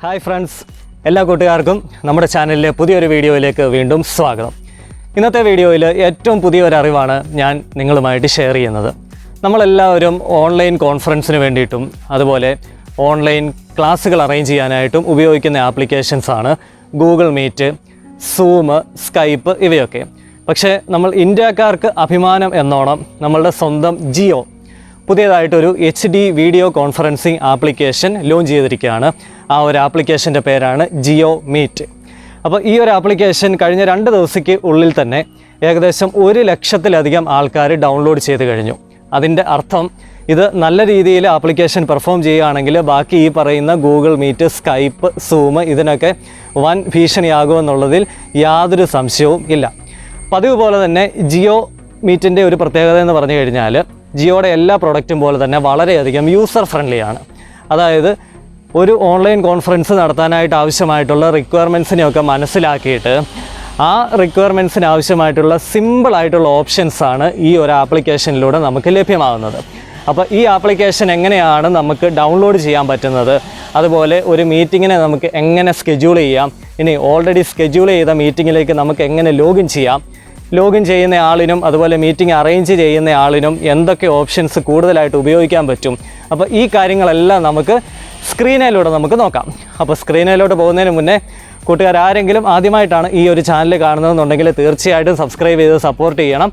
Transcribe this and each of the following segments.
Hi friends, എല്ലാ കൂട്ടുകാർക്കും നമ്മുടെ ചാനലിലെ പുതിയൊരു വീഡിയോയിലേക്ക് വീണ്ടും സ്വാഗതം. ഇന്നത്തെ വീഡിയോയിൽ ഏറ്റവും പുതിയൊരു അറിവാണ് ഞാൻ നിങ്ങളുമായിട്ട് ഷെയർ ചെയ്യുന്നത്. നമ്മളെല്ലാവരും ഓൺലൈൻ കോൺഫറൻസിന് വേണ്ടിയിട്ടും അതുപോലെ ഓൺലൈൻ ക്ലാസ്സുകൾ അറേഞ്ച് ചെയ്യാനായിട്ടും ഉപയോഗിക്കുന്ന ആപ്ലിക്കേഷൻസാണ് ഗൂഗിൾ മീറ്റ്, സൂം, സ്കൈപ്പ് ഇവയൊക്കെ. പക്ഷേ നമ്മൾ ഇന്ത്യക്കാർക്ക് അഭിമാനം എന്നോണം നമ്മളുടെ സ്വന്തം ജിയോ പുതിയതായിട്ടൊരു HD video conferencing application launch ചെയ്തിരിക്കുകയാണ്. ആ ഒരു ആപ്ലിക്കേഷൻ്റെ പേരാണ് JioMeet. അപ്പോൾ ഈ ഒരു ആപ്ലിക്കേഷൻ കഴിഞ്ഞ 2 ദിവസത്തേക്ക് ഉള്ളിൽ തന്നെ ഏകദേശം 1 ലക്ഷത്തിലധികം ആൾക്കാർ ഡൗൺലോഡ് ചെയ്ത് കഴിഞ്ഞു. അതിൻ്റെ അർത്ഥം ഇത് നല്ല രീതിയിൽ ആപ്ലിക്കേഷൻ പെർഫോം ചെയ്യുകയാണെങ്കിൽ ബാക്കി ഈ പറയുന്ന ഗൂഗിൾ മീറ്റ്, സ്കൈപ്പ്, സൂം ഇതിനൊക്കെ വൻ ഭീഷണിയാകുമെന്നുള്ളതിൽ യാതൊരു സംശയവും ഇല്ല. പതിവ് പോലെ തന്നെ JioMeetൻ്റെ ഒരു പ്രത്യേകത എന്ന് പറഞ്ഞു കഴിഞ്ഞാൽ ജിയോയുടെ എല്ലാ പ്രോഡക്റ്റും പോലെ തന്നെ വളരെയധികം യൂസർ ഫ്രണ്ട്ലിയാണ്. അതായത് ഒരു ഓൺലൈൻ കോൺഫറൻസ് നടത്താനായിട്ട് ആവശ്യമായിട്ടുള്ള റിക്വയർമെൻറ്റ്സിനെയൊക്കെ മനസ്സിലാക്കിയിട്ട് ആ റിക്വയർമെൻറ്റ്സിന് ആവശ്യമായിട്ടുള്ള സിമ്പിളായിട്ടുള്ള ഓപ്ഷൻസാണ് ഈ ഒരു ആപ്ലിക്കേഷനിലൂടെ നമുക്ക് ലഭ്യമാകുന്നത്. അപ്പോൾ ഈ ആപ്ലിക്കേഷൻ എങ്ങനെയാണ് നമുക്ക് ഡൗൺലോഡ് ചെയ്യാൻ പറ്റുന്നത്, അതുപോലെ ഒരു മീറ്റിങ്ങിനെ നമുക്ക് എങ്ങനെ സ്കെഡ്യൂൾ ചെയ്യാം, ഇനി ഓൾറെഡി സ്കെഡ്യൂൾ ചെയ്ത മീറ്റിങ്ങിലേക്ക് നമുക്ക് എങ്ങനെ ലോഗിൻ ചെയ്യാം, ലോഗിൻ ചെയ്യുന്ന ആളിനും അതുപോലെ മീറ്റിംഗ് അറേഞ്ച് ചെയ്യുന്ന ആളിനും എന്തൊക്കെ ഓപ്ഷൻസ് കൂടുതലായിട്ട് ഉപയോഗിക്കാൻ പറ്റും. അപ്പോൾ ഈ കാര്യങ്ങളെല്ലാം നമുക്ക് സ്ക്രീനിലൂടെ നമുക്ക് നോക്കാം. അപ്പോൾ സ്ക്രീനിലോട്ട് പോകുന്നതിന് മുന്നേ കൂട്ടുകാർ ആരെങ്കിലും ആദ്യമായിട്ടാണ് ഈ ഒരു ചാനൽ കാണുന്നതെന്നുണ്ടെങ്കിൽ തീർച്ചയായിട്ടും സബ്സ്ക്രൈബ് ചെയ്ത് സപ്പോർട്ട് ചെയ്യണം.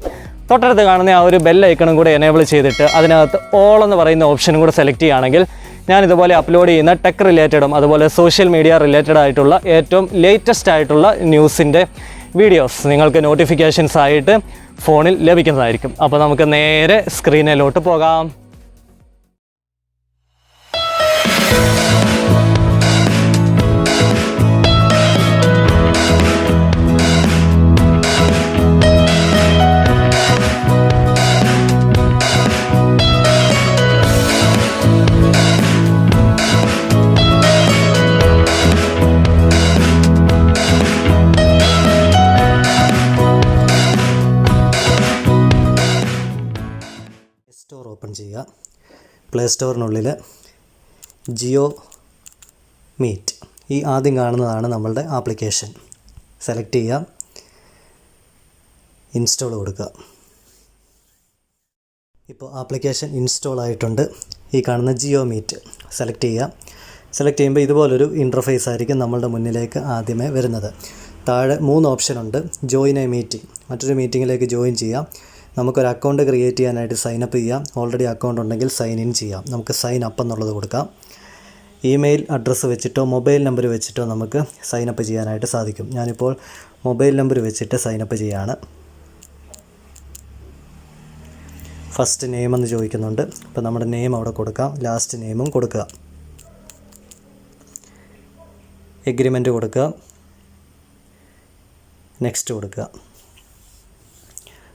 തൊട്ടടുത്ത് കാണുന്ന ആ ഒരു ബെൽ ഐക്കണും കൂടെ എനേബിൾ ചെയ്തിട്ട് അതിനകത്ത് ഓൾ എന്ന് പറയുന്ന ഓപ്ഷനും കൂടെ സെലക്ട് ചെയ്യുകയാണെങ്കിൽ ഞാൻ ഇതുപോലെ അപ്ലോഡ് ചെയ്യുന്ന ടെക് റിലേറ്റഡും അതുപോലെ സോഷ്യൽ മീഡിയ റിലേറ്റഡ് ആയിട്ടുള്ള ഏറ്റവും ലേറ്റസ്റ്റ് ആയിട്ടുള്ള ന്യൂസിൻ്റെ വീഡിയോസ് നിങ്ങൾക്ക് നോട്ടിഫിക്കേഷൻസ് ആയിട്ട് ഫോണിൽ ലഭിക്കുന്നതായിരിക്കും. അപ്പോൾ നമുക്ക് നേരെ സ്ക്രീനിലോട്ട് പോകാം. സ്റ്റോർ ഓപ്പൺ ചെയ്യുക. പ്ലേ സ്റ്റോറിനുള്ളിൽ JioMeet ഈ ആദ്യം കാണുന്നതാണ് നമ്മളുടെ ആപ്ലിക്കേഷൻ. സെലക്ട് ചെയ്യുക, ഇൻസ്റ്റാൾ കൊടുക്കുക. ഇപ്പോൾ ആപ്ലിക്കേഷൻ ഇൻസ്റ്റാൾ ആയിട്ടുണ്ട്. ഈ കാണുന്ന JioMeet സെലക്ട് ചെയ്യുക. സെലക്ട് ചെയ്യുമ്പോൾ ഇതുപോലൊരു ഇൻ്റർഫേസ് ആയിരിക്കും നമ്മളുടെ മുന്നിലേക്ക് ആദ്യമേ വരുന്നത്. താഴെ 3 ഓപ്ഷനുണ്ട്. ജോയിൻ എ മീറ്റിംഗ്, മറ്റൊരു മീറ്റിങ്ങിലേക്ക് ജോയിൻ ചെയ്യാം. നമുക്കൊരു അക്കൗണ്ട് ക്രിയേറ്റ് ചെയ്യാനായിട്ട് സൈനപ്പ് ചെയ്യാം. ഓൾറെഡി അക്കൗണ്ട് ഉണ്ടെങ്കിൽ സൈൻ ഇൻ ചെയ്യാം. നമുക്ക് സൈൻ അപ്പ് എന്നുള്ളത് കൊടുക്കാം. ഇമെയിൽ അഡ്രസ്സ് വെച്ചിട്ടോ മൊബൈൽ നമ്പർ വെച്ചിട്ടോ നമുക്ക് സൈനപ്പ് ചെയ്യാനായിട്ട് സാധിക്കും. ഞാനിപ്പോൾ മൊബൈൽ നമ്പർ വെച്ചിട്ട് സൈനപ്പ് ചെയ്യാണ്. ഫസ്റ്റ് നെയിം എന്ന് ചോദിക്കുന്നുണ്ട്. അപ്പോൾ നമ്മുടെ നെയിം അവിടെ കൊടുക്കാം. ലാസ്റ്റ് നെയിമും കൊടുക്കുക. എഗ്രിമെൻറ്റ് കൊടുക്കുക. നെക്സ്റ്റ് കൊടുക്കുക.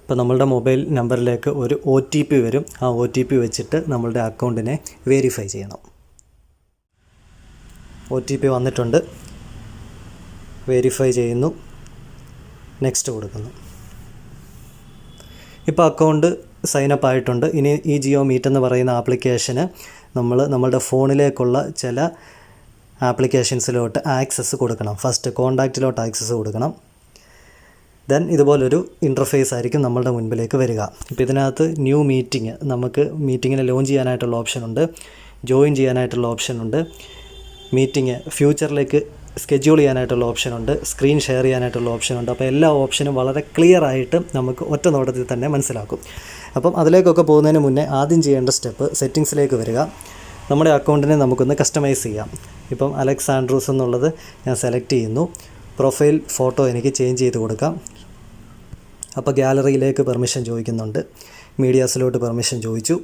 ഇപ്പോൾ നമ്മളുടെ മൊബൈൽ നമ്പറിലേക്ക് ഒരു OTP വരും. ആ OTP വെച്ചിട്ട് നമ്മളുടെ അക്കൗണ്ടിനെ വെരിഫൈ ചെയ്യണം. OTP വന്നിട്ടുണ്ട്. വെരിഫൈ ചെയ്യുന്നു. നെക്സ്റ്റ് കൊടുക്കുന്നു. ഇപ്പോൾ അക്കൗണ്ട് സൈനപ്പ് ആയിട്ടുണ്ട്. ഇനി ഈ JioMeet എന്ന് പറയുന്ന ആപ്ലിക്കേഷന് നമ്മളുടെ ഫോണിലേക്കുള്ള ചില ആപ്ലിക്കേഷൻസിലോട്ട് ആക്സസ് കൊടുക്കണം. ഫസ്റ്റ് കോൺടാക്റ്റിലോട്ട് ആക്സസ് കൊടുക്കണം. ദെൻ ഇതുപോലൊരു ഇൻ്റർഫേസ് ആയിരിക്കും നമ്മളുടെ മുൻപിലേക്ക് വരിക. ഇപ്പോൾ ഇതിനകത്ത് ന്യൂ മീറ്റിംഗ്, നമുക്ക് മീറ്റിങ്ങിനെ ലോഞ്ച് ചെയ്യാനായിട്ടുള്ള ഓപ്ഷനുണ്ട്, ജോയിൻ ചെയ്യാനായിട്ടുള്ള ഓപ്ഷനുണ്ട്, മീറ്റിംഗ് ഫ്യൂച്ചറിലേക്ക് സ്കെഡ്യൂൾ ചെയ്യാനായിട്ടുള്ള ഓപ്ഷനുണ്ട്, സ്ക്രീൻ ഷെയർ ചെയ്യാനായിട്ടുള്ള ഓപ്ഷനുണ്ട്. അപ്പോൾ എല്ലാ ഓപ്ഷനും വളരെ ക്ലിയർ ആയിട്ട് നമുക്ക് ഒറ്റ നോട്ടത്തിൽ തന്നെ മനസ്സിലാക്കും. അപ്പം അതിലേക്കൊക്കെ പോകുന്നതിന് മുന്നേ ആദ്യം ചെയ്യേണ്ട സ്റ്റെപ്പ് സെറ്റിങ്സിലേക്ക് വരിക. നമ്മുടെ അക്കൗണ്ടിനെ നമുക്കൊന്ന് കസ്റ്റമൈസ് ചെയ്യാം. ഇപ്പം അലക്സാൻഡ്രൂസ് എന്നുള്ളത് ഞാൻ സെലക്ട് ചെയ്യുന്നു. പ്രൊഫൈൽ ഫോട്ടോ എനിക്ക് ചേഞ്ച് ചെയ്ത് കൊടുക്കാം. അപ്പോൾ ഗാലറിയിലേക്ക് പെർമിഷൻ ചോദിക്കുന്നുണ്ട്. മീഡിയാസിലോട്ട് പെർമിഷൻ ചോദിച്ചു.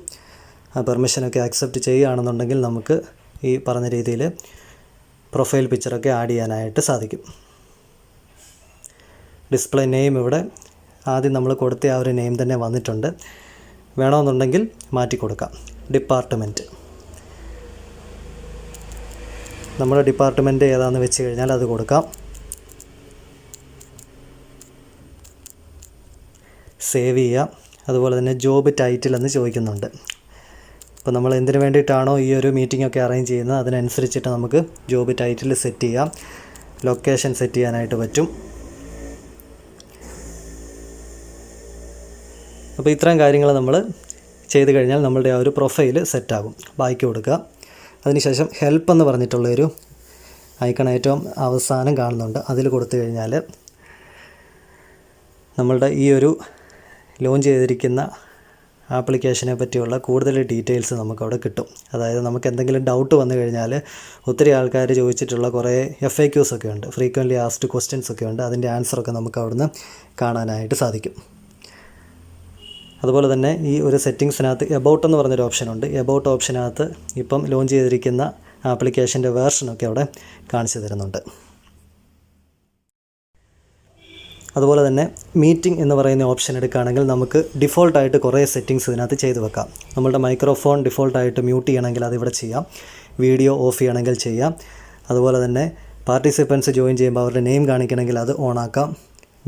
ആ പെർമിഷനൊക്കെ ആക്സെപ്റ്റ് ചെയ്യുകയാണെന്നുണ്ടെങ്കിൽ നമുക്ക് ഈ പറഞ്ഞ രീതിയിൽ പ്രൊഫൈൽ പിക്ചറൊക്കെ ആഡ് ചെയ്യാനായിട്ട് സാധിക്കും. ഡിസ്പ്ലേ നെയിം ഇവിടെ ആദ്യം നമ്മൾ കൊടുത്ത ആ ഒരു നെയിം തന്നെ വന്നിട്ടുണ്ട്. വേണമെന്നുണ്ടെങ്കിൽ മാറ്റി കൊടുക്കാം. ഡിപ്പാർട്ട്മെൻറ്റ്, നമ്മുടെ ഡിപ്പാർട്ട്മെൻറ്റ് ഏതാണെന്ന് വെച്ച് കഴിഞ്ഞാൽ അത് കൊടുക്കാം. സേവ് ചെയ്യുക. അതുപോലെ തന്നെ ജോബ് ടൈറ്റിൽ എന്ന് ചോദിക്കുന്നുണ്ട്. അപ്പോൾ നമ്മൾ എന്തിനു വേണ്ടിയിട്ടാണോ ഈ ഒരു മീറ്റിംഗ് ഒക്കെ അറേഞ്ച് ചെയ്യുന്നത് അതിനനുസരിച്ചിട്ട് നമുക്ക് ജോബ് ടൈറ്റിൽ സെറ്റ് ചെയ്യാം, ലൊക്കേഷൻ സെറ്റ് ചെയ്യാനായിട്ട് പറ്റും. അപ്പോൾ ഇത്രയും കാര്യങ്ങൾ നമ്മൾ ചെയ്ത് കഴിഞ്ഞാൽ നമ്മളുടെ ആ ഒരു പ്രൊഫൈൽ സെറ്റാകും. ബാക്കി കൊടുക്കുക. അതിനുശേഷം ഹെൽപ്പ് എന്ന് പറഞ്ഞിട്ടുള്ളൊരു ഐക്കൺ ഏറ്റവും അവസാനം കാണുന്നുണ്ട്. അതിൽ കൊടുത്തു കഴിഞ്ഞാൽ നമ്മളുടെ ഈ ഒരു ലോഞ്ച് ചെയ്തിരിക്കുന്ന ആപ്ലിക്കേഷനെ പറ്റിയുള്ള കൂടുതൽ ഡീറ്റെയിൽസ് നമുക്കവിടെ കിട്ടും. അതായത് നമുക്ക് എന്തെങ്കിലും ഡൗട്ട് വന്നു കഴിഞ്ഞാൽ ഒത്തിരി ആൾക്കാർ ചോദിച്ചിട്ടുള്ള കുറേ FAQs ഒക്കെ ഉണ്ട്, ഫ്രീക്വൻ്റ്ലി ആസ്ക്ഡ് ക്വസ്റ്റ്യൻസ് ഒക്കെ ഉണ്ട്. അതിൻ്റെ ആൻസറൊക്കെ നമുക്ക് അവിടുന്ന് കാണാനായിട്ട് സാധിക്കും. അതുപോലെ തന്നെ ഈ ഒരു സെറ്റിങ്സിനകത്ത് എബൌട്ട് എന്ന് പറഞ്ഞൊരു ഓപ്ഷനുണ്ട്. എബൌട്ട് ഓപ്ഷനകത്ത് ഇപ്പം ലോഞ്ച് ചെയ്തിരിക്കുന്ന ആപ്ലിക്കേഷൻ്റെ വേർഷനൊക്കെ അവിടെ കാണിച്ചു തരുന്നുണ്ട്. അതുപോലെ തന്നെ മീറ്റിംഗ് എന്ന് പറയുന്ന ഓപ്ഷൻ എടുക്കുകയാണെങ്കിൽ നമുക്ക് ഡിഫോൾട്ടായിട്ട് കുറേ സെറ്റിങ്സ് ഇതിനകത്ത് ചെയ്ത് വെക്കാം. നമ്മളുടെ മൈക്രോഫോൺ ഡിഫോൾട്ടായിട്ട് മ്യൂട്ട് ചെയ്യണമെങ്കിൽ അതിവിടെ ചെയ്യാം, വീഡിയോ ഓഫ് ചെയ്യണമെങ്കിൽ ചെയ്യാം. അതുപോലെ തന്നെ പാർട്ടിസിപ്പൻസ് ജോയിൻ ചെയ്യുമ്പോൾ അവരുടെ നെയിം കാണിക്കണമെങ്കിൽ അത് ഓണാക്കാം.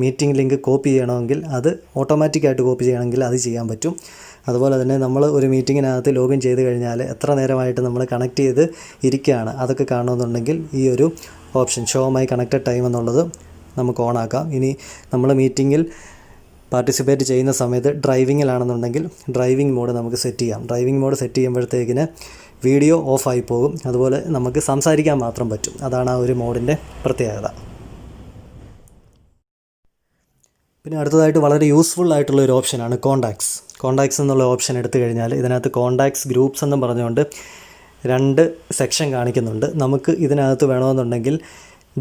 മീറ്റിംഗ് ലിങ്ക് കോപ്പി ചെയ്യണമെങ്കിൽ അത് ഓട്ടോമാറ്റിക്കായിട്ട് കോപ്പി ചെയ്യണമെങ്കിൽ അത് ചെയ്യാൻ പറ്റും. അതുപോലെ തന്നെ നമ്മൾ ഒരു മീറ്റിങ്ങിനകത്ത് ലോഗിൻ ചെയ്ത് കഴിഞ്ഞാൽ എത്ര നേരമായിട്ട് നമ്മൾ കണക്ട് ചെയ്ത് ഇരിക്കുകയാണ് അതൊക്കെ കാണണമെന്നുണ്ടെങ്കിൽ ഈ ഒരു option show my connected time എന്നുള്ളത് നമുക്ക് ഓണാക്കാം. ഇനി നമ്മൾ മീറ്റിങ്ങിൽ പാർട്ടിസിപ്പേറ്റ് ചെയ്യുന്ന സമയത്ത് ഡ്രൈവിങ്ങിലാണെന്നുണ്ടെങ്കിൽ ഡ്രൈവിംഗ് മോഡ് നമുക്ക് സെറ്റ് ചെയ്യാം. ഡ്രൈവിംഗ് മോഡ് സെറ്റ് ചെയ്യുമ്പോഴത്തേക്കിന് വീഡിയോ ഓഫായി പോകും. അതുപോലെ നമുക്ക് സംസാരിക്കാൻ മാത്രം പറ്റും. അതാണ് ആ ഒരു മോഡിൻ്റെ പ്രത്യേകത. പിന്നെ അടുത്തതായിട്ട് വളരെ യൂസ്ഫുൾ ആയിട്ടുള്ള ഒരു ഓപ്ഷനാണ് കോണ്ടാക്ട്സ് എന്നുള്ള ഓപ്ഷൻ എടുത്തു കഴിഞ്ഞാൽ ഇതിനകത്ത് കോണ്ടാക്ട്സ് ഗ്രൂപ്പ്സ് എന്നും പറഞ്ഞുകൊണ്ട് 2 സെക്ഷൻ കാണിക്കുന്നുണ്ട്. നമുക്ക് ഇതിനകത്ത് വേണമെന്നുണ്ടെങ്കിൽ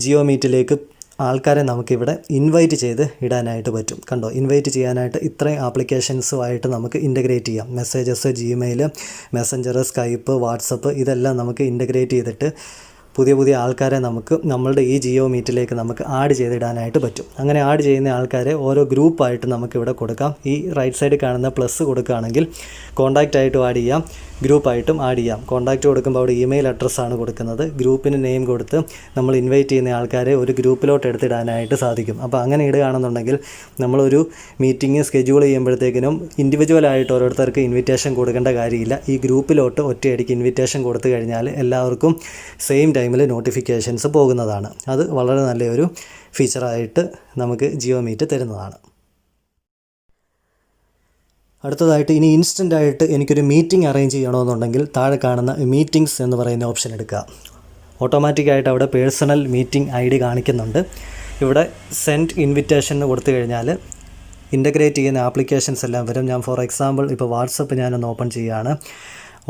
JioMeetലേക്ക് ആൾക്കാരെ നമുക്കിവിടെ ഇൻവൈറ്റ് ചെയ്ത് ഇടാനായിട്ട് പറ്റും. കണ്ടോ, ഇൻവൈറ്റ് ചെയ്യാനായിട്ട് ഇത്രയും ആപ്ലിക്കേഷൻസുമായിട്ട് നമുക്ക് ഇൻ്റഗ്രേറ്റ് ചെയ്യാം. Messages, Gmail, Messenger, Skype, WhatsApp ഇതെല്ലാം നമുക്ക് ഇൻ്റഗ്രേറ്റ് ചെയ്തിട്ട് പുതിയ ആൾക്കാരെ നമുക്ക് നമ്മളുടെ ഈ JioMeetലേക്ക് നമുക്ക് ആഡ് ചെയ്തിടാനായിട്ട് പറ്റും. അങ്ങനെ ആഡ് ചെയ്യുന്ന ആൾക്കാരെ ഓരോ ഗ്രൂപ്പായിട്ട് നമുക്കിവിടെ കൊടുക്കാം. ഈ റൈറ്റ് സൈഡിൽ കാണുന്ന പ്ലസ് കൊടുക്കുകയാണെങ്കിൽ കോൺടാക്റ്റ് ആയിട്ടും ആഡ് ചെയ്യാം, ഗ്രൂപ്പായിട്ടും ആഡ് ചെയ്യാം. കോൺടാക്റ്റ് കൊടുക്കുമ്പോൾ അവിടെ ഇമെയിൽ അഡ്രസ്സാണ് കൊടുക്കുന്നത്. ഗ്രൂപ്പിന് നെയിം കൊടുത്ത് നമ്മൾ ഇൻവൈറ്റ് ചെയ്യുന്ന ആൾക്കാരെ ഒരു ഗ്രൂപ്പിലോട്ട് എടുത്തിടാനായിട്ട് സാധിക്കും. അപ്പോൾ അങ്ങനെ ഇടുകയാണെന്നുണ്ടെങ്കിൽ നമ്മളൊരു മീറ്റിംഗ് സ്കെഡ്യൂൾ ചെയ്യുമ്പോഴത്തേക്കിനും ഇൻഡിവിജ്വലായിട്ട് ഓരോരുത്തർക്ക് ഇൻവിറ്റേഷൻ കൊടുക്കേണ്ട കാര്യമില്ല. ഈ ഗ്രൂപ്പിലോട്ട് ഒറ്റയടിക്ക് ഇൻവിറ്റേഷൻ കൊടുത്തു കഴിഞ്ഞാൽ എല്ലാവർക്കും സെയിം ടൈമിൽ നോട്ടിഫിക്കേഷൻസ് പോകുന്നതാണ്. അത് വളരെ നല്ലൊരു ഫീച്ചറായിട്ട് നമുക്ക് JioMeet തരുന്നതാണ്. അടുത്തതായിട്ട് ഇനി ഇൻസ്റ്റൻ്റായിട്ട് എനിക്കൊരു മീറ്റിംഗ് അറേഞ്ച് ചെയ്യണമെന്നുണ്ടെങ്കിൽ താഴെ കാണുന്ന മീറ്റിംഗ്സ് എന്ന് പറയുന്ന ഓപ്ഷൻ എടുക്കുക. ഓട്ടോമാറ്റിക്കായിട്ട് അവിടെ പേഴ്സണൽ മീറ്റിംഗ് ID കാണിക്കുന്നുണ്ട്. ഇവിടെ സെൻഡ് ഇൻവിറ്റേഷൻ എന്ന് കൊടുത്തു കഴിഞ്ഞാൽ ഇൻ്റഗ്രേറ്റ് ചെയ്യുന്ന ആപ്ലിക്കേഷൻസ് എല്ലാം വരും. ഞാൻ ഫോർ എക്സാമ്പിൾ ഇപ്പോൾ വാട്സപ്പ് ഞാനൊന്ന് ഓപ്പൺ ചെയ്യുകയാണ്.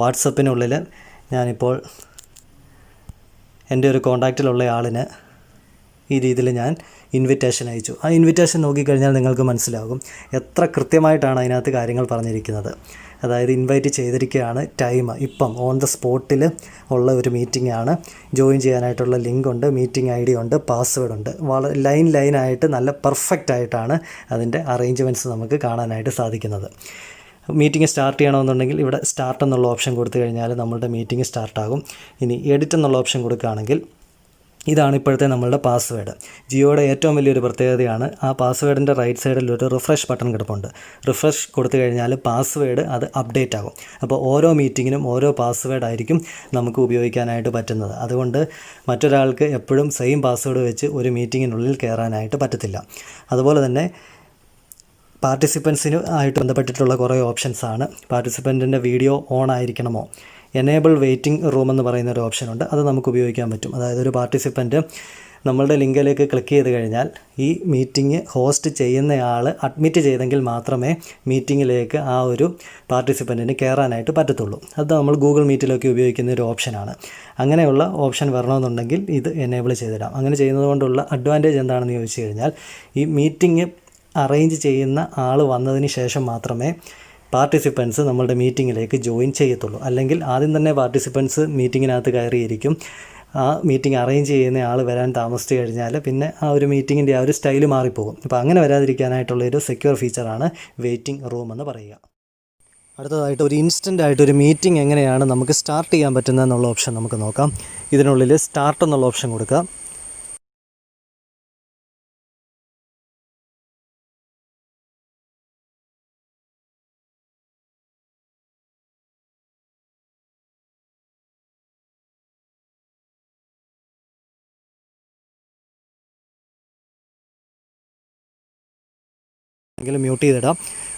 വാട്സപ്പിനുള്ളിൽ ഞാനിപ്പോൾ എൻ്റെ ഒരു കോൺടാക്റ്റിലുള്ള ആളിന് ഈ രീതിയിൽ ഞാൻ ഇൻവിറ്റേഷൻ അയച്ചു. ആ ഇൻവിറ്റേഷൻ നോക്കിക്കഴിഞ്ഞാൽ നിങ്ങൾക്ക് മനസ്സിലാകും എത്ര കൃത്യമായിട്ടാണ് അതിനകത്ത് കാര്യങ്ങൾ പറഞ്ഞിരിക്കുന്നത്. അതായത് ഇൻവൈറ്റ് ചെയ്തിരിക്കുകയാണ്, ടൈം ഇപ്പം ഓൺ ദ സ്പോട്ടിൽ ഉള്ള ഒരു മീറ്റിംഗ് ആണ്, ജോയിൻ ചെയ്യാനായിട്ടുള്ള ലിങ്ക് ഉണ്ട്, മീറ്റിംഗ് ID ഉണ്ട്, പാസ്വേഡ് ഉണ്ട്. വളരെ ലൈനായിട്ട് നല്ല പെർഫെക്റ്റ് ആയിട്ടാണ് അതിൻ്റെ അറേഞ്ച്മെൻറ്റ്സ് നമുക്ക് കാണാനായിട്ട് സാധിക്കുന്നത്. മീറ്റിംഗ് സ്റ്റാർട്ട് ചെയ്യണമെന്നുണ്ടെങ്കിൽ ഇവിടെ സ്റ്റാർട്ട് എന്നുള്ള ഓപ്ഷൻ കൊടുത്തു കഴിഞ്ഞാൽ നമ്മളുടെ മീറ്റിംഗ് സ്റ്റാർട്ടാകും. ഇനി എഡിറ്റ് എന്നുള്ള ഓപ്ഷൻ കൊടുക്കുകയാണെങ്കിൽ ഇതാണ് ഇപ്പോഴത്തെ നമ്മളുടെ പാസ്വേഡ്. ജിയോയുടെ ഏറ്റവും വലിയൊരു പ്രത്യേകതയാണ് ആ പാസ്വേഡിൻ്റെ റൈറ്റ് സൈഡിൽ ഒരു റിഫ്രഷ് ബട്ടൺ കിടപ്പുണ്ട്. റിഫ്രഷ് കൊടുത്തു കഴിഞ്ഞാൽ പാസ്വേഡ് അത് അപ്ഡേറ്റ് ആകും. അപ്പോൾ ഓരോ മീറ്റിങ്ങിനും ഓരോ പാസ്വേഡ് ആയിരിക്കും നമുക്ക് ഉപയോഗിക്കാനായിട്ട് പറ്റുന്നത്. അതുകൊണ്ട് മറ്റൊരാൾക്ക് എപ്പോഴും സെയിം പാസ്വേഡ് വെച്ച് ഒരു മീറ്റിങ്ങിനുള്ളിൽ കയറാനായിട്ട് പറ്റത്തില്ല. അതുപോലെ തന്നെ പാർട്ടിസിപ്പൻസിന് ആയിട്ട് ബന്ധപ്പെട്ടിട്ടുള്ള കുറേ ഓപ്ഷൻസാണ്. പാർട്ടിസിപ്പൻറ്റിൻ്റെ വീഡിയോ ഓൺ ആയിരിക്കണമോ, എനേബിൾ വെയിറ്റിംഗ് റൂം എന്ന് പറയുന്ന ഒരു ഓപ്ഷനുണ്ട്. അത് നമുക്ക് ഉപയോഗിക്കാൻ പറ്റും. അതായത് ഒരു പാർട്ടിസിപ്പൻറ്റ് നമ്മളുടെ ലിങ്കിലേക്ക് ക്ലിക്ക് ചെയ്ത് കഴിഞ്ഞാൽ ഈ മീറ്റിംഗ് ഹോസ്റ്റ് ചെയ്യുന്നയാൾ അഡ്മിറ്റ് ചെയ്തെങ്കിൽ മാത്രമേ മീറ്റിങ്ങിലേക്ക് ആ ഒരു പാർട്ടിസിപ്പൻറ്റിന് കയറാനായിട്ട് പറ്റത്തുള്ളൂ. അത് നമ്മൾ ഗൂഗിൾ മീറ്റിലൊക്കെ ഉപയോഗിക്കുന്ന ഒരു ഓപ്ഷനാണ്. അങ്ങനെയുള്ള ഓപ്ഷൻ വരണമെന്നുണ്ടെങ്കിൽ ഇത് എനേബിൾ ചെയ്തിടാം. അങ്ങനെ ചെയ്യുന്നത് കൊണ്ടുള്ള അഡ്വാൻറ്റേജ് എന്താണെന്ന് ചോദിച്ചു കഴിഞ്ഞാൽ ഈ മീറ്റിംഗ് അറേഞ്ച് ചെയ്യുന്ന ആൾ വന്നതിന് ശേഷം മാത്രമേ പാർട്ടിസിപ്പൻസ് നമ്മളുടെ മീറ്റിങ്ങിലേക്ക് ജോയിൻ ചെയ്യത്തുള്ളൂ. അല്ലെങ്കിൽ ആദ്യം തന്നെ പാർട്ടിസിപ്പൻസ് മീറ്റിങ്ങിനകത്ത് കയറിയിരിക്കും. ആ മീറ്റിംഗ് അറേഞ്ച് ചെയ്യുന്ന ആൾ വരാൻ താമസിച്ച് കഴിഞ്ഞാൽ പിന്നെ ആ ഒരു മീറ്റിങ്ങിൻ്റെ ആ ഒരു സ്റ്റൈൽ മാറിപ്പോകും. അപ്പോൾ അങ്ങനെ വരാതിരിക്കാനായിട്ടുള്ളൊരു സെക്യൂർ ഫീച്ചറാണ് വെയിറ്റിംഗ് റൂം എന്ന് പറയുക. അടുത്തതായിട്ട് ഒരു ഇൻസ്റ്റൻ്റായിട്ടൊരു മീറ്റിംഗ് എങ്ങനെയാണ് നമുക്ക് സ്റ്റാർട്ട് ചെയ്യാൻ പറ്റുന്നതെന്നുള്ള ഓപ്ഷൻ നമുക്ക് നോക്കാം. ഇതിനുള്ളിൽ സ്റ്റാർട്ട് എന്നുള്ള ഓപ്ഷൻ കൊടുക്കുക. എങ്കിലും മ്യൂട്ട് ചെയ്തിടാം.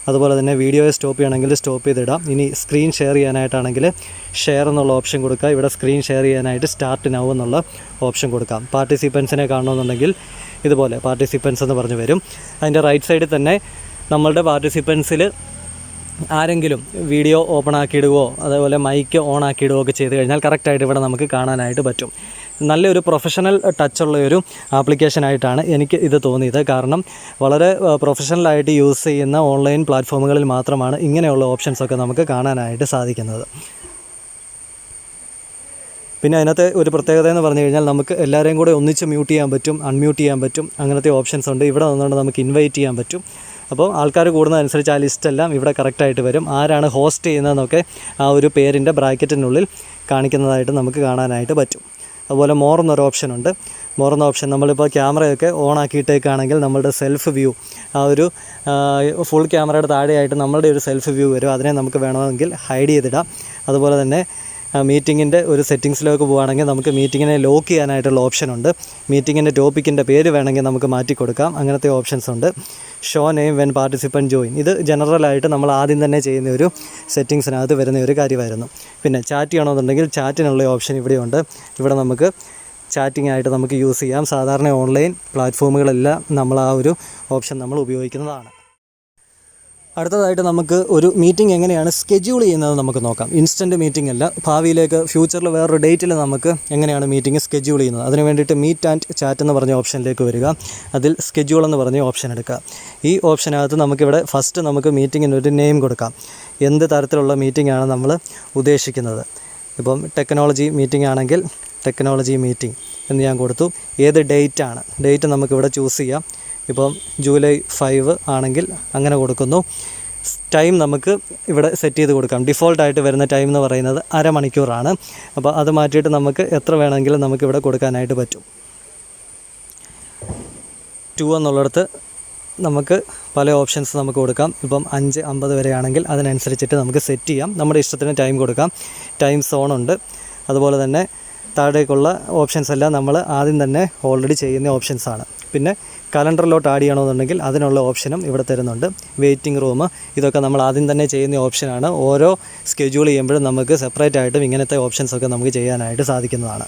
അതുപോലെ തന്നെ വീഡിയോയെ സ്റ്റോപ്പ് ചെയ്യണമെങ്കിൽ സ്റ്റോപ്പ് ചെയ്തിടാം. ഇനി സ്ക്രീൻ ഷെയർ ചെയ്യാനായിട്ടാണെങ്കിൽ ഷെയർ എന്നുള്ള ഓപ്ഷൻ കൊടുക്കുക. ഇവിടെ സ്ക്രീൻ ഷെയർ ചെയ്യാനായിട്ട് സ്റ്റാർട്ട് നൗ എന്നുള്ള ഓപ്ഷൻ കൊടുക്കാം. പാർട്ടിസിപ്പൻസിനെ കാണണമെന്നുണ്ടെങ്കിൽ ഇതുപോലെ പാർട്ടിസിപ്പൻസ് എന്ന് പറഞ്ഞ് വരും. അതിൻ്റെ റൈറ്റ് സൈഡിൽ തന്നെ നമ്മളുടെ പാർട്ടിസിപ്പൻസിൽ ആരെങ്കിലും വീഡിയോ ഓപ്പൺ ആക്കിയിടുകയോ അതേപോലെ മൈക്ക് ഓൺ ആക്കിയിടുകയോ ഒക്കെ ചെയ്ത് കഴിഞ്ഞാൽ കറക്റ്റായിട്ട് ഇവിടെ നമുക്ക് കാണാനായിട്ട് പറ്റും. നല്ലൊരു പ്രൊഫഷണൽ ടച്ചുള്ളൊരു ആപ്ലിക്കേഷനായിട്ടാണ് എനിക്ക് ഇത് തോന്നിയത്. കാരണം വളരെ പ്രൊഫഷണലായിട്ട് യൂസ് ചെയ്യുന്ന ഓൺലൈൻ പ്ലാറ്റ്ഫോമുകളിൽ മാത്രമാണ് ഇങ്ങനെയുള്ള ഓപ്ഷൻസൊക്കെ നമുക്ക് കാണാനായിട്ട് സാധിക്കുന്നത്. പിന്നെ അതിനകത്ത് ഒരു പ്രത്യേകത എന്ന് പറഞ്ഞു കഴിഞ്ഞാൽ നമുക്ക് എല്ലാവരെയും കൂടെ ഒന്നിച്ച് മ്യൂട്ട് ചെയ്യാൻ പറ്റും, അൺമ്യൂട്ട് ചെയ്യാൻ പറ്റും. അങ്ങനത്തെ ഓപ്ഷൻസ് ഉണ്ട്. ഇവിടെ നിന്നുകൊണ്ട് നമുക്ക് ഇൻവൈറ്റ് ചെയ്യാൻ പറ്റും. അപ്പോൾ ആൾക്കാർ കൂടുന്നതനുസരിച്ച് ആ ലിസ്റ്റെല്ലാം ഇവിടെ കറക്റ്റായിട്ട് വരും. ആരാണ് ഹോസ്റ്റ് ചെയ്യുന്നതെന്നൊക്കെ ആ ഒരു പേരിൻ്റെ ബ്രാക്കറ്റിനുള്ളിൽ കാണിക്കുന്നതായിട്ട് നമുക്ക് കാണാനായിട്ട് പറ്റും. അതുപോലെ മോർ എന്നൊരു ഓപ്ഷൻ ഉണ്ട്. മോർ എന്ന ഓപ്ഷൻ നമ്മളിപ്പോൾ ക്യാമറയൊക്കെ ഓൺ ആക്കിയിട്ടേക്കാണെങ്കിൽ നമ്മളുടെ സെൽഫ് വ്യൂ, ആ ഒരു ഫുൾ ക്യാമറയുടെ താഴെയായിട്ട് നമ്മളുടെ ഒരു സെൽഫ് വ്യൂ വരും. അതിനെ നമുക്ക് വേണമെങ്കിൽ ഹൈഡ് ചെയ്തിടാം. അതുപോലെ തന്നെ മീറ്റിങ്ങിൻ്റെ ഒരു സെറ്റിങ്സിലേക്ക് പോവുകയാണെങ്കിൽ നമുക്ക് മീറ്റിങ്ങിനെ ലോക്ക് ചെയ്യാനായിട്ടുള്ള ഓപ്ഷൻ ഉണ്ട്. മീറ്റിങ്ങിൻ്റെ ടോപ്പിക്കിൻ്റെ പേര് വേണമെങ്കിൽ നമുക്ക് മാറ്റി കൊടുക്കാം. അങ്ങനത്തെ ഓപ്ഷൻസ് ഉണ്ട്. Show name when participant join, ഇത് ജനറലായിട്ട് നമ്മൾ ആദ്യം തന്നെ ചെയ്യുന്ന ഒരു സെറ്റിങ്സിനകത്ത് വരുന്ന ഒരു കാര്യമായിരുന്നു. പിന്നെ ചാറ്റ് ചെയ്യണമെന്നുണ്ടെങ്കിൽ ചാറ്റിനുള്ള ഓപ്ഷൻ ഇവിടെയുണ്ട്. ഇവിടെ നമുക്ക് ചാറ്റിംഗ് ആയിട്ട് നമുക്ക് യൂസ് ചെയ്യാം. സാധാരണ ഓൺലൈൻ പ്ലാറ്റ്ഫോമുകളെല്ലാം നമ്മൾ ആ ഒരു ഓപ്ഷൻ നമ്മൾ ഉപയോഗിക്കുന്നതാണ്. അടുത്തതായിട്ട് നമുക്ക് ഒരു മീറ്റിംഗ് എങ്ങനെയാണ് സ്കെഡ്യൂൾ ചെയ്യുന്നത് നമുക്ക് നോക്കാം. ഇൻസ്റ്റൻറ്റ് മീറ്റിംഗ് അല്ല, ഭാവിയിലേക്ക് ഫ്യൂച്ചറിൽ വേറൊരു ഡേറ്റിൽ നമുക്ക് എങ്ങനെയാണ് മീറ്റിംഗ് സ്കെഡ്യൂൾ ചെയ്യുന്നത്. അതിന് വേണ്ടിയിട്ട് മീറ്റ് ആൻഡ് ചാറ്റ് എന്ന് പറഞ്ഞ ഓപ്ഷനിലേക്ക് വരിക. അതിൽ സ്കെഡ്യൂൾ എന്ന് പറഞ്ഞ ഓപ്ഷൻ എടുക്കുക. ഈ ഓപ്ഷനകത്ത് നമുക്കിവിടെ ഫസ്റ്റ് നമുക്ക് മീറ്റിങ്ങിന് ഒരു നെയിം കൊടുക്കാം. എന്ത് തരത്തിലുള്ള മീറ്റിംഗ് ആണ് നമ്മൾ ഉദ്ദേശിക്കുന്നത്. ഇപ്പം ടെക്നോളജി മീറ്റിംഗ് ആണെങ്കിൽ ടെക്നോളജി മീറ്റിംഗ് എന്ന് ഞാൻ കൊടുത്തു. ഏത് ഡേറ്റ് നമുക്കിവിടെ ചൂസ് ചെയ്യാം. ഇപ്പം ജൂലൈ 5 ആണെങ്കിൽ അങ്ങനെ കൊടുക്കുന്നു. ടൈം നമുക്ക് ഇവിടെ സെറ്റ് ചെയ്ത് കൊടുക്കാം. ഡിഫോൾട്ടായിട്ട് വരുന്ന ടൈം എന്ന് പറയുന്നത് അരമണിക്കൂറാണ്. അപ്പോൾ അത് മാറ്റിയിട്ട് നമുക്ക് എത്ര വേണമെങ്കിലും നമുക്കിവിടെ കൊടുക്കാനായിട്ട് പറ്റും. 2 എന്നുള്ളിടത്ത് നമുക്ക് പല ഓപ്ഷൻസ് നമുക്ക് കൊടുക്കാം. ഇപ്പം 5:50 വരെയാണെങ്കിൽ അതിനനുസരിച്ചിട്ട് നമുക്ക് സെറ്റ് ചെയ്യാം. നമ്മുടെ ഇഷ്ടത്തിന് ടൈം കൊടുക്കാം. ടൈം സോണുണ്ട്. അതുപോലെ തന്നെ താഴേക്കുള്ള ഓപ്ഷൻസ് എല്ലാം നമ്മൾ ആദ്യം തന്നെ ഓൾറെഡി ചെയ്യുന്ന ഓപ്ഷൻസാണ്. പിന്നെ കലണ്ടറിലോട്ട് ആഡ് ചെയ്യണമെന്നുണ്ടെങ്കിൽ അതിനുള്ള ഓപ്ഷനും ഇവിടെ തരുന്നുണ്ട്. വെയിറ്റിംഗ് റൂം, ഇതൊക്കെ നമ്മൾ ആദ്യം തന്നെ ചെയ്യുന്ന ഓപ്ഷനാണ്. ഓരോ സ്കെഡ്യൂൾ ചെയ്യുമ്പോഴും നമുക്ക് സെപ്പറേറ്റ് ആയിട്ടും ഇങ്ങനത്തെ ഓപ്ഷൻസൊക്കെ നമുക്ക് ചെയ്യാനായിട്ട് സാധിക്കുന്നതാണ്.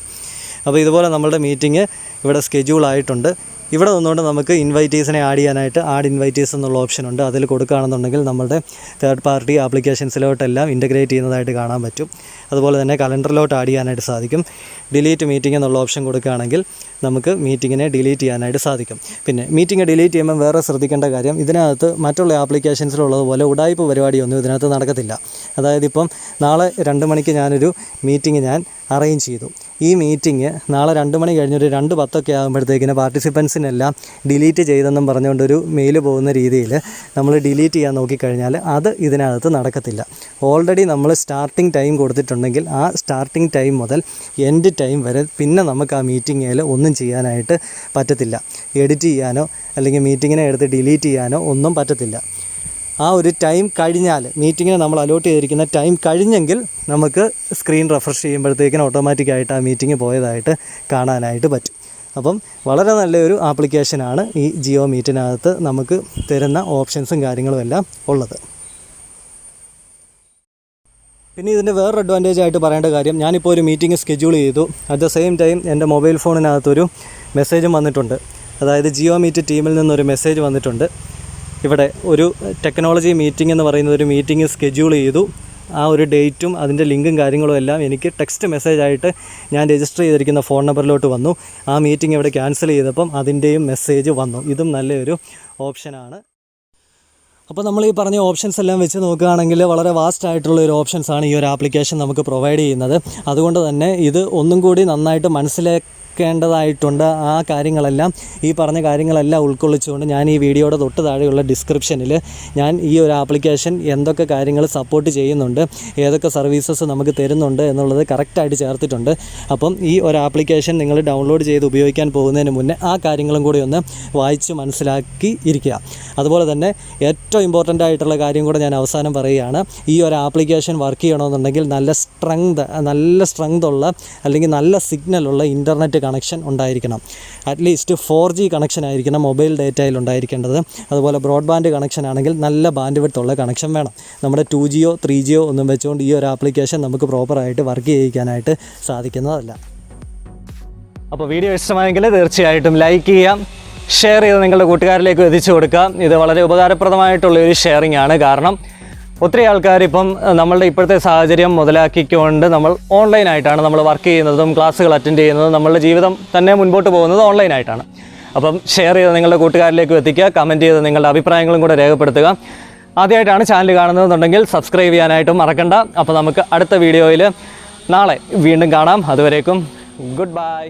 അപ്പോൾ ഇതുപോലെ നമ്മളുടെ മീറ്റിംഗ് ഇവിടെ സ്കെഡ്യൂൾ ആയിട്ടുണ്ട്. ഇവിടെ നിന്നുകൊണ്ട് നമുക്ക് ഇൻവൈറ്റീസിനെ ആഡ് ചെയ്യാനായിട്ട് ആഡ് ഇൻവൈറ്റീസ് എന്നുള്ള ഓപ്ഷനുണ്ട്. അതിൽ കൊടുക്കുകയാണെന്നുണ്ടെങ്കിൽ നമ്മളുടെ തേർഡ് പാർട്ടി ആപ്ലിക്കേഷൻസിലോട്ടെല്ലാം ഇൻറ്റഗ്രേറ്റ് ചെയ്യുന്നതായിട്ട് കാണാൻ പറ്റും. അതുപോലെ തന്നെ കലണ്ടറിലോട്ട് ആഡ് ചെയ്യാനായിട്ട് സാധിക്കും. ഡിലീറ്റ് മീറ്റിംഗ് എന്നുള്ള ഓപ്ഷൻ കൊടുക്കുകയാണെങ്കിൽ നമുക്ക് മീറ്റിങ്ങിനെ ഡിലീറ്റ് ചെയ്യാനായിട്ട് സാധിക്കും. പിന്നെ മീറ്റിംഗ് ഡിലീറ്റ് ചെയ്യുമ്പോൾ വേറെ ശ്രദ്ധിക്കേണ്ട കാര്യം, ഇതിനകത്ത് മറ്റുള്ള ആപ്ലിക്കേഷൻസിലുള്ളതുപോലെ ഉടായ്പ പരിപാടിയൊന്നും ഇതിനകത്ത് നടക്കത്തില്ല. അതായത് ഇപ്പം നാളെ 2 മണിക്ക് ഞാനൊരു മീറ്റിംഗ് ഞാൻ അറേഞ്ച് ചെയ്തു. ഈ മീറ്റിംഗ് നാളെ 2 മണി കഴിഞ്ഞൊരു 2:10 ആകുമ്പോഴത്തേക്കിന് പാർട്ടിസിപ്പൻസിനെല്ലാം ഡിലീറ്റ് ചെയ്തെന്നും പറഞ്ഞുകൊണ്ടൊരു മെയിൽ പോകുന്ന രീതിയിൽ നമ്മൾ ഡിലീറ്റ് ചെയ്യാൻ നോക്കിക്കഴിഞ്ഞാൽ അത് ഇതിനകത്ത് നടക്കത്തില്ല. ഓൾറെഡി നമ്മൾ സ്റ്റാർട്ടിംഗ് ടൈം കൊടുത്തിട്ടുണ്ടെങ്കിൽ ആ സ്റ്റാർട്ടിംഗ് ടൈം മുതൽ എൻഡ് ടൈം വരെ പിന്നെ നമുക്ക് ആ മീറ്റിങ്ങിൽ ഒന്നും ചെയ്യാനായിട്ട് പറ്റത്തില്ല. എഡിറ്റ് ചെയ്യാനോ അല്ലെങ്കിൽ മീറ്റിങ്ങിനെ എടുത്ത് ഡിലീറ്റ് ചെയ്യാനോ ഒന്നും പറ്റത്തില്ല. ആ ഒരു ടൈം കഴിഞ്ഞാൽ, മീറ്റിങ്ങിന് നമ്മൾ അലോട്ട് ചെയ്തിരിക്കുന്ന ടൈം കഴിഞ്ഞെങ്കിൽ നമുക്ക് സ്ക്രീൻ റിഫ്രഷ് ചെയ്യുമ്പോഴത്തേക്കിനും ഓട്ടോമാറ്റിക്കായിട്ട് ആ മീറ്റിംഗ് പോയതായിട്ട് കാണാനായിട്ട് പറ്റും. അപ്പം വളരെ നല്ലൊരു ആപ്ലിക്കേഷനാണ് ഈ ജിയോ മീറ്റിനകത്ത് നമുക്ക് തരുന്ന ഓപ്ഷൻസും കാര്യങ്ങളും എല്ലാം ഉള്ളത്. പിന്നെ ഇതിൻ്റെ വേറൊരു അഡ്വാൻറ്റേജ് ആയിട്ട് പറയേണ്ട കാര്യം, ഞാനിപ്പോൾ ഒരു മീറ്റിംഗ് സ്കെഡ്യൂൾ ചെയ്തു. അറ്റ് ദ സെയിം ടൈം എൻ്റെ മൊബൈൽ ഫോണിനകത്തൊരു മെസ്സേജും വന്നിട്ടുണ്ട്. അതായത് ജിയോ മീറ്റ് ടീമിൽ നിന്നൊരു മെസ്സേജ് വന്നിട്ടുണ്ട്. ഇവിടെ ഒരു ടെക്നോളജി മീറ്റിംഗ് എന്ന് പറയുന്ന ഒരു മീറ്റിംഗ് സ്കെഡ്യൂൾ ചെയ്തു. ആ ഒരു ഡേറ്റും അതിൻ്റെ ലിങ്കും കാര്യങ്ങളും എല്ലാം എനിക്ക് ടെക്സ്റ്റ് മെസ്സേജായിട്ട് ഞാൻ രജിസ്റ്റർ ചെയ്തിരിക്കുന്ന ഫോൺ നമ്പറിലോട്ട് വന്നു. ആ മീറ്റിംഗ് ഇവിടെ ക്യാൻസൽ ചെയ്തപ്പം അതിൻ്റെയും മെസ്സേജ് വന്നു. ഇതും നല്ലൊരു ഓപ്ഷനാണ്. അപ്പോൾ നമ്മൾ ഈ പറഞ്ഞ ഓപ്ഷൻസ് എല്ലാം വെച്ച് നോക്കുകയാണെങ്കിൽ വളരെ വാസ്റ്റ് ആയിട്ടുള്ള ഒരു ഓപ്ഷൻസാണ് ഈ ഒരു ആപ്ലിക്കേഷൻ നമുക്ക് പ്രൊവൈഡ് ചെയ്യുന്നത്. അതുകൊണ്ട് തന്നെ ഇത് ഒന്നും കൂടി നന്നായിട്ട് മനസ്സിലാക്കേണ്ടതായിട്ടുണ്ട്. ആ കാര്യങ്ങളെല്ലാം, ഈ പറഞ്ഞ കാര്യങ്ങളെല്ലാം ഉൾക്കൊള്ളിച്ചുകൊണ്ട് ഞാൻ ഈ വീഡിയോയുടെ തൊട്ട് താഴെയുള്ള ഡിസ്ക്രിപ്ഷനിൽ ഞാൻ ഈ ഒരു ആപ്ലിക്കേഷൻ എന്തൊക്കെ കാര്യങ്ങൾ സപ്പോർട്ട് ചെയ്യുന്നുണ്ട്, ഏതൊക്കെ സർവീസസ് നമുക്ക് തരുന്നുണ്ട് എന്നുള്ളത് കറക്റ്റായിട്ട് ചേർത്തിട്ടുണ്ട്. അപ്പം ഈ ഒരു ആപ്ലിക്കേഷൻ നിങ്ങൾ ഡൗൺലോഡ് ചെയ്ത് ഉപയോഗിക്കാൻ പോകുന്നതിന് മുന്നേ ആ കാര്യങ്ങളും കൂടി ഒന്ന് വായിച്ച് മനസ്സിലാക്കി ഇരിക്കുക. അതുപോലെ തന്നെ ഏറ്റവും ഏറ്റവും ഇമ്പോർട്ടൻ്റ് ആയിട്ടുള്ള കാര്യം കൂടെ ഞാൻ അവസാനം പറയുകയാണ്. ഈ ഒരു ആപ്ലിക്കേഷൻ വർക്ക് ചെയ്യണമെന്നുണ്ടെങ്കിൽ നല്ല സ്ട്രെങ്ത് ഉള്ള അല്ലെങ്കിൽ നല്ല സിഗ്നലുള്ള ഇൻ്റർനെറ്റ് കണക്ഷൻ ഉണ്ടായിരിക്കണം. അറ്റ്ലീസ്റ്റ് 4G കണക്ഷൻ ആയിരിക്കണം മൊബൈൽ ഡേറ്റയിൽ ഉണ്ടായിരിക്കേണ്ടത്. അതുപോലെ ബ്രോഡ്ബാൻഡ് കണക്ഷൻ ആണെങ്കിൽ നല്ല ബാൻഡ് വിഡ്ത്ത് ഉള്ള കണക്ഷൻ വേണം. നമ്മുടെ 2Gയോ 3Gയോ ഒന്നും വെച്ചുകൊണ്ട് ഈ ഒരു ആപ്ലിക്കേഷൻ നമുക്ക് പ്രോപ്പറായിട്ട് വർക്ക് ചെയ്യിക്കാനായിട്ട് സാധിക്കുന്നതല്ല. അപ്പോൾ വീഡിയോ ഇഷ്ടമായെങ്കിൽ തീർച്ചയായിട്ടും ലൈക്ക് ചെയ്യാം, ഷെയർ ചെയ്ത് നിങ്ങളുടെ കൂട്ടുകാരിലേക്ക് എത്തിച്ചു കൊടുക്കാം. ഇത് വളരെ ഉപകാരപ്രദമായിട്ടുള്ളൊരു ഷെയറിംഗ് ആണ്. കാരണം ഒത്തിരി ആൾക്കാർ ഇപ്പം നമ്മളുടെ ഇപ്പോഴത്തെ സാഹചര്യം മുതലാക്കിക്കൊണ്ട് നമ്മൾ ഓൺലൈനായിട്ടാണ് നമ്മൾ വർക്ക് ചെയ്യുന്നതും ക്ലാസ്സുകൾ അറ്റൻഡ് ചെയ്യുന്നതും നമ്മളുടെ ജീവിതം തന്നെ മുൻപോട്ട് പോകുന്നത് ഓൺലൈനായിട്ടാണ്. അപ്പം ഷെയർ ചെയ്ത് നിങ്ങളുടെ കൂട്ടുകാരിലേക്ക് എത്തിക്കുക, കമൻറ്റ് ചെയ്ത് നിങ്ങളുടെ അഭിപ്രായങ്ങളും കൂടെ രേഖപ്പെടുത്തുക. ആദ്യമായിട്ടാണ് ചാനൽ കാണുന്നതെന്നുണ്ടെങ്കിൽ സബ്സ്ക്രൈബ് ചെയ്യാനായിട്ടും മറക്കണ്ട. അപ്പോൾ നമുക്ക് അടുത്ത വീഡിയോയിൽ നാളെ വീണ്ടും കാണാം. അതുവരേക്കും ഗുഡ് ബൈ.